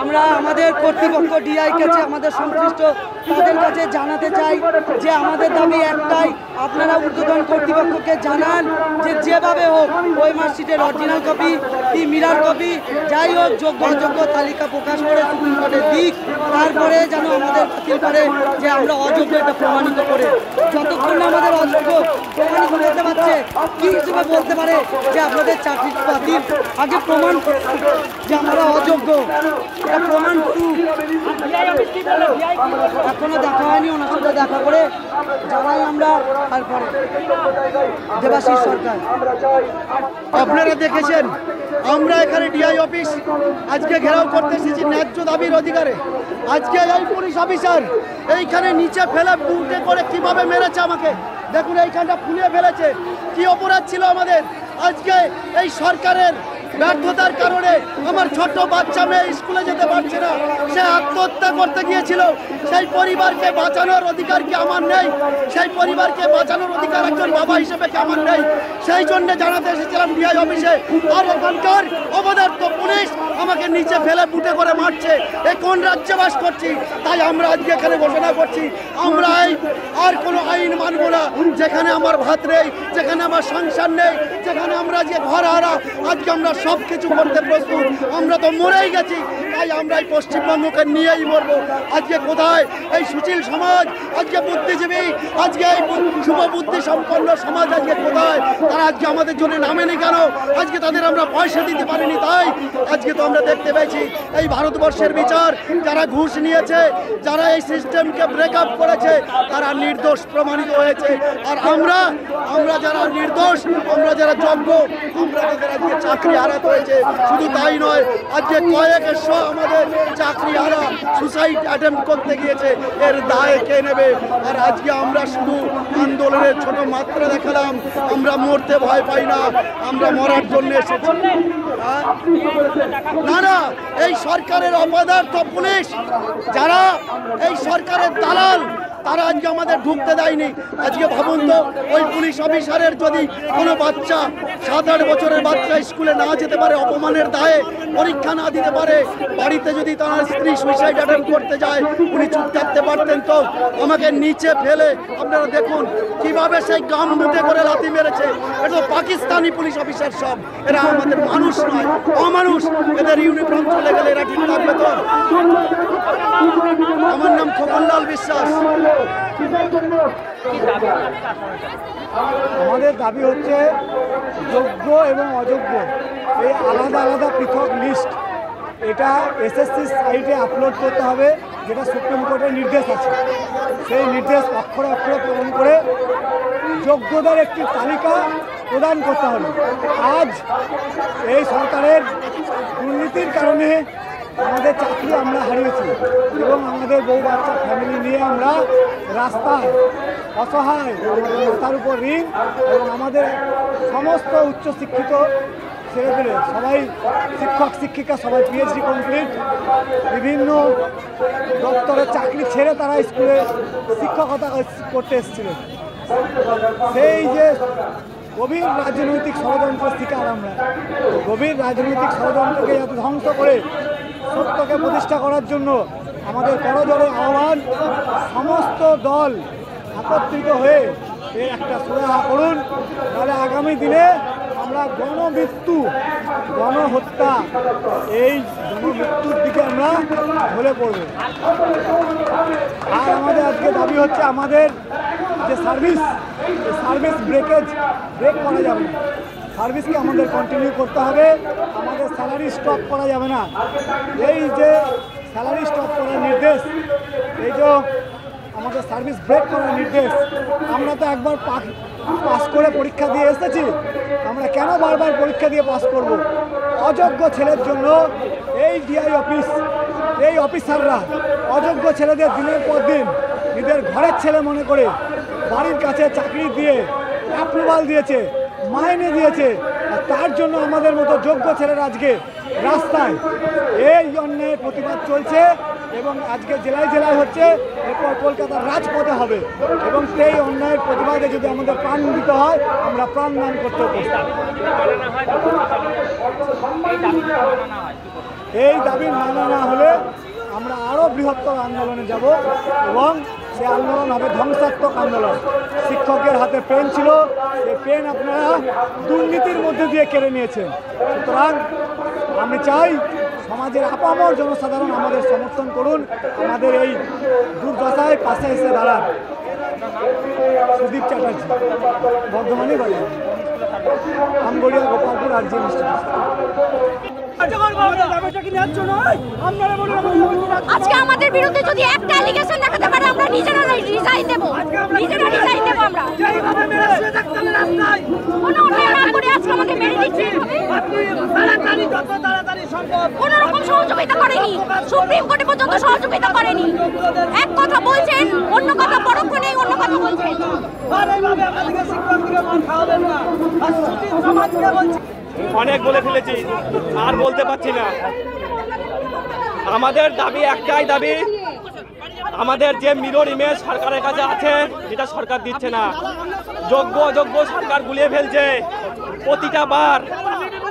আমরা আমাদের কর্তৃপক্ষ ডিআই কাছে আমাদের সংশ্লিষ্ট তাদের কাছে জানাতে চাই যে আমাদের দাবি একটাই, আপনারা ঊর্ধ্বতন কর্তৃপক্ষকে জানান যে যেভাবে হোক ওই মার্কশিটের অরিজিনাল কপি কি মিরার কপি যাই হোক যোগ্য অযোগ্য তালিকা প্রকাশ করে সুপ্রিম কোর্টের দিক, তারপরে যেন আমাদের বাতিল করে যে আমরা অযোগ্য এটা প্রমাণিত করে। যতক্ষণ না আমাদের অযোগ্য প্রমাণিত হতে পারছে কি হিসেবে বলতে পারে যে আপনাদের চাকরি বাতিল, আগে প্রমাণ করুন যে আমরা অযোগ্য, এটা প্রমাণ করুন। এখনো দেখা হয়নি, ওনার সাথে দেখা করে জানাই আমরা। তারপরে দেবাশিস সরকার, আপনারা দেখেছেন আমরা এখানে ডিআই অফিস আজকে ঘেরাও করতে এসেছি ন্যায্য দাবির অধিকারে। আজকে এই পুলিশ অফিসার এইখানে নিচে ফেলে বুটে করে কিভাবে মেরেছে আমাকে দেখুন, এইখানটা ফুলিয়ে ফেলেছে। কি অপরাধ ছিল আমাদের? আজকে এই সরকারের ব্যর্থতার কারণে আমার ছোট্ট বাচ্চা মেয়ে স্কুলে যেতে পারছে না, সে আত্মহত্যা করতে গিয়েছিল। সেই পরিবারকে বাঁচানোর অধিকার কি আমার নেই? সেই পরিবারকে বাঁচানোর অধিকার একজন বাবা হিসেবে কি আমার নেই? সেই জন্য জানাতে এসেছিলাম ডিআই অফিসে। আর ওখানকার অপদার্থ পুলিশ আমাকে নিচে ফেলে বুটে করে মারছে। এ কোন রাজ্যে বাস করছি? তাই আমরা আজকে এখানে ঘোষণা করছি আমরা আর কোনো আইন মানব না। যেখানে আমার ভাত নেই, যেখানে আমার সংসার নেই, যেখানে আমরা যে ঘর হারা, আজকে আমরা সব কিছু করতে প্রস্তুত। আমরা তো মরেই গেছি, তাই আমরা এই পশ্চিমবঙ্গকে নিয়েই মরবো। আজকে কোথায় এই সুশীল সমাজ, আজকে বুদ্ধিজীবী, আজকে এই শুভ বুদ্ধি সম্পন্ন সমাজ আজকে কোথায়? তারা আজকে আমাদের জন্য নামেনি কেন? আজকে তাদের আমরা পয়সা দিতে পারিনি, তাই আজকে তো আমরা দেখতে পেয়েছি এই ভারতবর্ষের বিচার, যারা ঘুষ নিয়েছে, যারা এই সিস্টেমকে ব্রেকআপ করেছে, তারা নির্দোষ প্রমাণিত হয়েছে। আর আমরা যারা নির্দোষ, আমরা যারা যোগ্য, আমরা তাদের আজকে চাকরি হারাতে হয়েছে। শুধু তাই নয়, আজকে কয়েকশো আমাদের চাকরি হারা সুসাইড অ্যাটেম্প করতে গিয়েছে, এর দায় কে নেবে? আর আজকে আমরা শুধু আন্দোলনের ছোট মাত্রা দেখালাম, আমরা মরতে ভয় পাই না, আমরা মরার জন্য এসেছি। না না, এই সরকারের অপদার্থ পুলিশ, যারা এই সরকারের দালাল, তারা আজকে আমাদের ঢুকতে দেয়নি। আজকে ভাবুন তো, ওই পুলিশ অফিসারের যদি কোনো বাচ্চা 7-8 বছরের বাচ্চা স্কুলে না যেতে পারে অপমানের দায়ে, পরীক্ষা না দিতে পারে, বাড়িতে যদি তার স্ত্রী সুইসাইড অ্যাটেম্প করতে যায়, উনি চুপ থাকতে পারতেন তো? আমাকে নিচে ফেলে আপনারা দেখুন কিভাবে সেই গাম মুটে করে লাথি মেরেছে। এটা তো পাকিস্তানি পুলিশ অফিসার সব, এরা আমাদের মানুষ নয়, অমানুষ। এদের ইউনিফর্ম চলে গেলে এরা ঠিক থাকবে তো? আমার নাম খোকনলাল বিশ্বাস। আমাদের দাবি হচ্ছে যোগ্য এবং অযোগ্য এই আলাদা আলাদা পৃথক লিস্ট, এটা এসএসসি সাইটে আপলোড করতে হবে, যেটা সুপ্রিম কোর্টের নির্দেশ আছে। সেই নির্দেশ অক্ষরে অক্ষরে পালন করে যোগ্যদের একটি তালিকা প্রদান করতে হবে। আজ এই সরকারের দুর্নীতির কারণে আমাদের চাকরি আমরা হারিয়েছি এবং আমাদের বউ বাচ্চা ফ্যামিলি নিয়ে আমরা রাস্তায় অসহায়, আমাদের মাথার উপর ঋণ, এবং আমাদের সমস্ত উচ্চশিক্ষিত ছেলেপেলে সবাই শিক্ষক শিক্ষিকা সবাই পিএইচডি কমপ্লিট, বিভিন্ন দপ্তরের চাকরি ছেড়ে তারা স্কুলে শিক্ষকতা করতে এসেছিলেন। সেই যে গভীর রাজনৈতিক ষড়যন্ত্রের শিকার আমরা, গভীর রাজনৈতিক ষড়যন্ত্রকে যাতে ধ্বংস করে সত্যকে প্রতিষ্ঠা করার জন্য আমাদের করজোড়ে আহ্বান, সমস্ত দল একত্রিত হয়ে এর একটা সুরাহা করুন, তাহলে আগামী দিনে আমরা গণমৃত্যু, গণহত্যা, এই গণমৃত্যুর দিকে আমরা ঢলে পড়ব। আর আমাদের আজকে দাবি হচ্ছে আমাদের যে সার্ভিস ব্রেক করা যাবে না, সার্ভিসকে আমাদের কন্টিনিউ করতে হবে, আমাদের স্যালারি স্টপ করা যাবে না। এই যে স্যালারি স্টপ করার নির্দেশ, এই যে আমাদের সার্ভিস ব্রেক করার নির্দেশ, আমরা তো একবার পাস করে পরীক্ষা দিয়ে এসেছি, আমরা কেন বারবার পরীক্ষা দিয়ে পাস করব? অযোগ্য ছেলের জন্য এই ডিআই অফিস, এই অফিসাররা অযোগ্য ছেলেদের দিনের পর দিন নিজের ঘরের ছেলে মনে করে বাড়ির কাছে চাকরি দিয়ে অ্যাপ্রুভাল দিয়েছে, মাইনে দিয়েছে। আর তার জন্য আমাদের মতো যোগ্য ছেলেরা আজকে রাস্তায় এই অন্যায়ের প্রতিবাদ চলছে। এবং আজকে জেলায় জেলায় হচ্ছে, এরপর কলকাতার রাজপথে হবে এবং সেই অন্যায়ের প্রতিবাদে যদি আমাদের প্রাণ দিতে হয় আমরা প্রাণ দান করতে প্রস্তুত। এই দাবি মানা না হলে আমরা আরও বৃহত্তর আন্দোলনে যাব এবং সেই আন্দোলন হবে ধ্বংসাত্মক আন্দোলন। শিক্ষকের হাতে পেন ছিল, সেই পেন আপনারা দুর্নীতির মধ্যে দিয়ে কেড়ে নিয়েছেন। সুতরাং আমি চাই সমাজের আপামর জনসাধারণ আমাদের সমর্থন করুন, আমাদের এই দুর্দশায় পাশে এসে দাঁড়ান। সুদীপ চ্যাটার্জি, বর্ধমানই বাড়ি, আমগড়িয়া, গোপালপুর, আরজি আজকে আমাদের বিরুদ্ধে যদি একটা অ্যালিগেশন দেখাতে পারে আমরা নিজেরা রিজাইন দেব, আমরা কোনো অন্যায় না করে আজকে আমাদের মেরে দিচ্ছে। কোনো রকম সহযোগিতা করেনি, সুপ্রিম কোর্টে পর্যন্ত সহযোগিতা করেনি। এক কথা বলছেন, অন্য কথা পরক্ষণে অন্য কথা বলছেন। অনেক বলে ফেলেছি, আর বলতে পারছি না। আমাদের দাবি একটাই দাবি, আমাদের যে মিরর ইমেজ সরকারের কাছে আছে যেটা সরকার দিচ্ছে না, যোগ্য অযোগ্য সরকার গুলিয়ে ফেলছে প্রতিটা বার।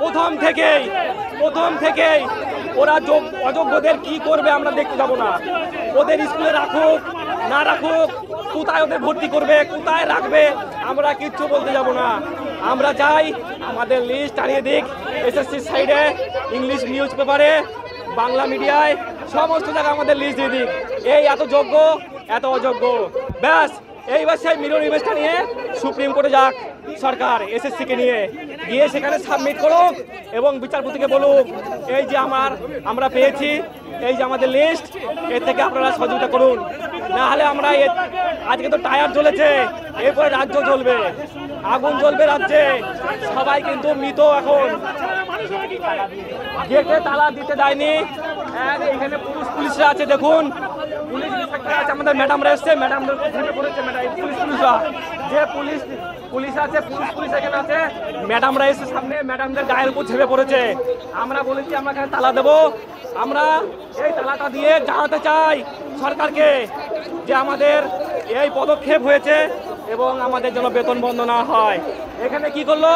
প্রথম থেকেই ওরা অযোগ্যদের কি করবে আমরা দেখতে যাবো না। ওদের স্কুলে রাখুক না রাখুক, কোথায় ওদের ভর্তি করবে, কোথায় রাখবে, আমরা কিচ্ছু বলতে যাব না। আমরা চাই আমাদের লিস্ট টানিয়ে দিক, এসএসসি সাইডে, ইংলিশ নিউজ পেপারে, বাংলা মিডিয়ায়, সমস্ত জায়গায় আমাদের লিস্ট দিয়ে দিক। এই এত যোগ্য, এত অযোগ্য, ব্যাস। এইবার সেই মিরর ইমেজটা নিয়ে সুপ্রিম কোর্টে যাক সরকার, এসএসসিকে নিয়ে গিয়ে সেখানে সাবমিট করুক এবং বিচারপতিকে বলুক এই যে আমরা পেয়েছি, এই যে আমাদের লিস্ট, এর থেকে আপনারা সহযোগিতা করুন। না হলে আমরা আজকে তো টায়ার জ্বলেছে, এরপরে রাজ্য জ্বলবে, আগুন জ্বলবে রাজ্যে। সবাই কিন্তু মৃত এখন, গেটে তালা দিতে দেয়নি। এখানে পুলিশরা আছে, দেখুন পুলিশ আছে, আমাদের ম্যাডামরা এসছে, ম্যাডামদের থেমে পড়েছে, পুলিশরা যে পুলিশ আছে, পুলিশ এখানে আছে, ম্যাডামরা এসে সামনে ম্যাডামদের গায়ের উপর ছেপে পড়েছে। আমরা বলেছি আমরা এখানে তালা দেবো, আমরা এই তালাটা দিয়ে জানাতে চাই সরকারকে যে আমাদের এই পদক্ষেপ হয়েছে এবং আমাদের যেন বেতন বন্ধ না হয়। এখানে কি করলো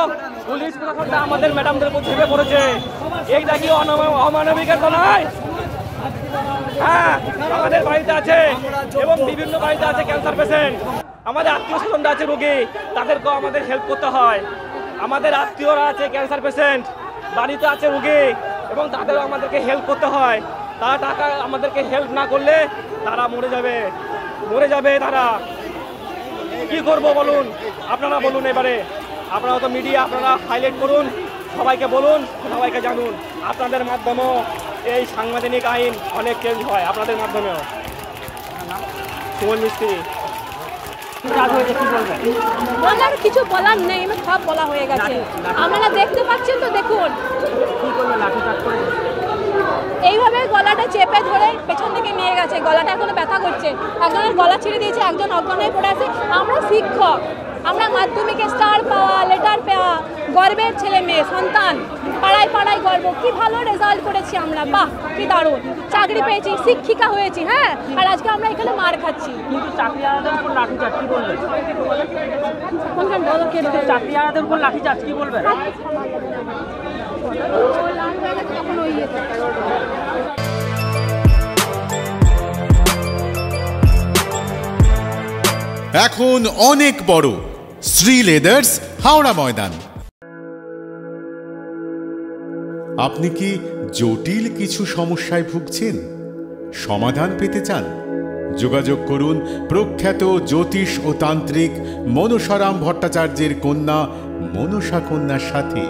পুলিশ প্রশাসনটা আমাদের ম্যাডামদের উপর ছেপে পড়েছে। এইটা কি অমানবিকের তো নয়? হ্যাঁ, আমাদের বাড়িতে আছে এবং বিভিন্ন বাড়িতে আছে ক্যান্সার পেশেন্ট, আমাদের আত্মীয় স্বজনরা আছে রোগী, তাদেরকেও আমাদের হেল্প করতে হয়। আমাদের আত্মীয়রা আছে ক্যান্সার পেশেন্ট, বাড়িতে আছে রোগী এবং তাদেরও আমাদেরকে হেল্প করতে হয়। তারা টাকা আমাদেরকে হেল্প না করলে তারা মরে যাবে তারা। কি করব বলুন, আপনারা বলুন। এবারে আপনারা তো মিডিয়া, আপনারা হাইলাইট করুন, সবাইকে বলুন, সবাইকে জানুন। আপনাদের মাধ্যমেও এই সাংবিধানিক আইন অনেক চেঞ্জ হয়, আপনাদের মাধ্যমেও। সুমন মিস্ত্রি, বলার কিছু বলার নেই, সব বলা হয়ে গেছে। আপনারা দেখতে পাচ্ছেন তো, দেখুন এইভাবে গলাটা চেপে ধরে পেছন থেকে নিয়ে গেছে, গলাটা এখনো ব্যথা করছে, একজনের গলা ছেড়ে দিয়েছে, একজন অজ্ঞান হয়ে পড়ে আছে। আমরা শিক্ষক, আমরা মাধ্যমিকে স্টার পাওয়া, লেটার পাওয়া, গর্বের ছেলে মেয়ে সন্তান, পাড়ায় পাড়ায় গর্ব, কি ভালো রেজাল্ট করেছি আমরা, বাহ কি দারুণ, চাকরি পেয়েছি, শিক্ষিকা হয়েছি। হ্যাঁ, আর আজকে আমরা এখানে মার খাচ্ছি। কিন্তু চাকরিহারাদের উপর লাঠিচার্জ কি বলবেন? চাকরিহারাদের উপর লাঠিচার্জ কি বলবেন? এখন অনেক বড় শ্রী লেদার্স, হাওড়া ময়দান। আপনি কি জটিল কিছু সমস্যায় ভুগছেন, সমাধান পেতে চান? যোগাযোগ করুন প্রখ্যাত জ্যোতিষ ও তান্ত্রিক মনসারাম ভট্টাচার্যের কন্যা মনসা কন্যার সাথে।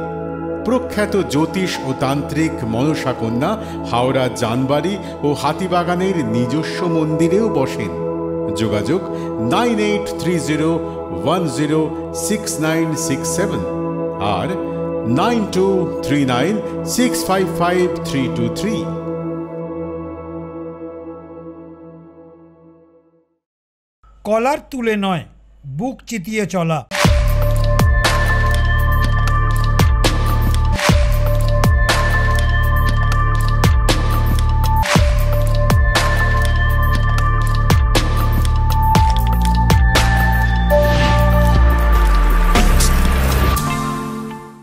প্রখ্যাত জ্যোতিষ ও তান্ত্রিক মনসা কন্যা হাওড়া জানবাড়ি ও হাতিবাগানের নিজস্ব মন্দিরেও বসেন। যোগাযোগ 9830106967 আর 9239655323। কলার তুলে নয়, বুক চিতিয়ে চলা।